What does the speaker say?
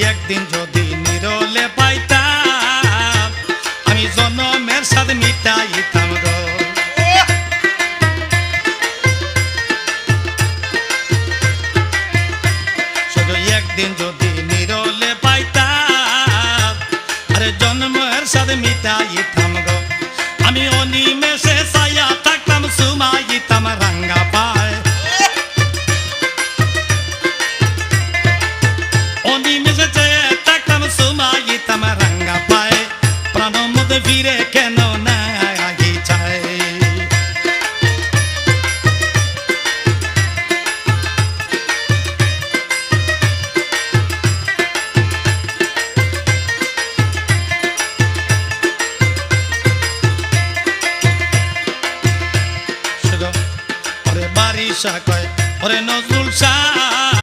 একদিন যদি নিরলে পাইতাম আমি জনমের স্বাদ মিটাইতাম গো। শুধু একদিন যদি নিরলে পাইতাম আরে জন্মের স্বাদ মিটাইতাম।